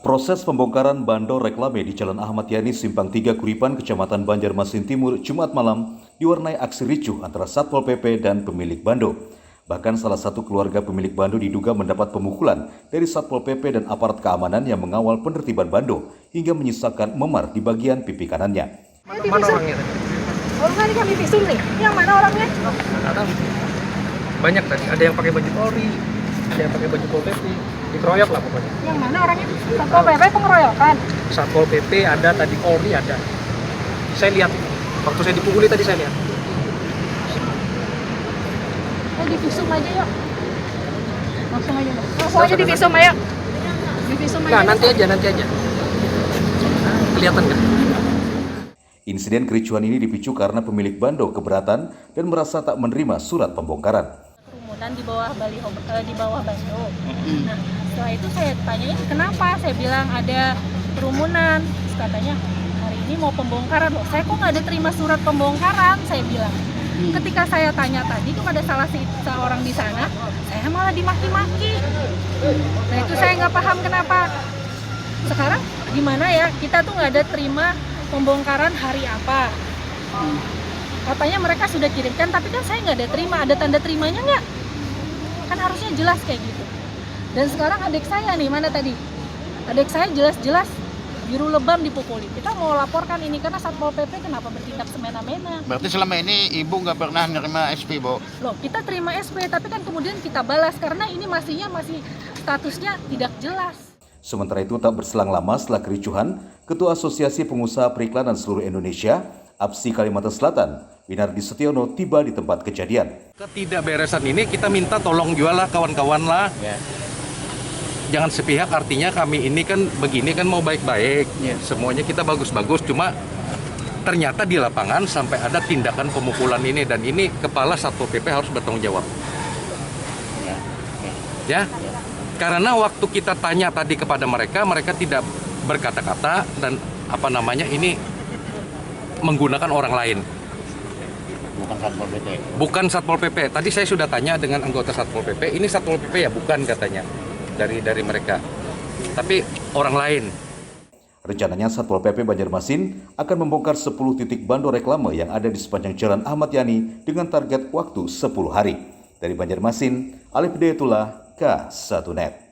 Proses pembongkaran bando reklame di Jalan Ahmad Yani Simpang 3 Kuripan, Kecamatan Banjarmasin Timur, Jumat malam diwarnai aksi ricuh antara Satpol PP dan pemilik bando. Bahkan salah satu keluarga pemilik bando diduga mendapat pemukulan dari Satpol PP dan aparat keamanan yang mengawal penertiban bando hingga menyisakan memar di bagian pipi kanannya. Mana orangnya? Orangnya kami visum nih. Yang mana orangnya? Ada banyak tadi. Ada yang pakai baju Polri, ada yang pakai baju Pol PP. Dikeroyok lah pokoknya. Yang mana orangnya? Satpol PP pengeroyokan. Satpol PP ada, tadi Polri ada. Saya lihat waktu saya dipukuli tadi saya lihat. Divisum aja yuk. Langsung aja. Langsung aja divisum ayo. Divisum aja. Nah, nanti aja. Kelihatan nggak? Insiden kericuhan ini dipicu karena pemilik bando keberatan dan merasa tak menerima surat pembongkaran. Kerumunan di bawah bando. Nah, setelah itu saya tanyain kenapa? Saya bilang ada kerumunan. Terus katanya hari ini mau pembongkaran loh. Saya kok nggak ada terima surat pembongkaran? Saya bilang. Ketika saya tanya tadi tuh ada salah seorang di sana, saya malah dimaki-maki. Nah itu saya nggak paham kenapa. Sekarang gimana ya? Kita tuh nggak ada terima pembongkaran hari apa? Katanya mereka sudah kirimkan, tapi kan saya nggak ada terima. Ada tanda terimanya nggak? Kan harusnya jelas kayak gitu. Dan sekarang adik saya nih, mana tadi? Adik saya jelas-jelas biru lebam dipukuli. Kita mau laporkan ini karena Satpol PP kenapa bertindak semena-mena. Berarti selama ini ibu nggak pernah nerima SP, Bu? Loh, kita terima SP, tapi kan kemudian kita balas karena ini masih statusnya tidak jelas. Sementara itu tak berselang lama setelah kericuhan, Ketua Asosiasi Pengusaha Periklanan Seluruh Indonesia, APSI Kalimantan Selatan, Winardi Setiono tiba di tempat kejadian. Ketidakberesan ini kita minta tolong jualah kawan-kawan lah. Ya. Jangan sepihak, artinya kami ini kan begini kan mau baik-baik. Ya. Semuanya kita bagus-bagus, cuma ternyata di lapangan sampai ada tindakan pemukulan ini, dan ini kepala Satpol PP harus bertanggung jawab. Ya. Karena waktu kita tanya tadi kepada mereka, mereka tidak berkata-kata dan ini menggunakan orang lain. Bukan Satpol PP. Bukan Satpol PP. Tadi saya sudah tanya dengan anggota Satpol PP, ini Satpol PP ya? Bukan katanya. Dari mereka. Tapi orang lain. Rencananya Satpol PP Banjarmasin akan membongkar 10 titik bando reklame yang ada di sepanjang Jalan Ahmad Yani dengan target waktu 10 hari. Dari Banjarmasin, Alif Hidayatullah, K1net.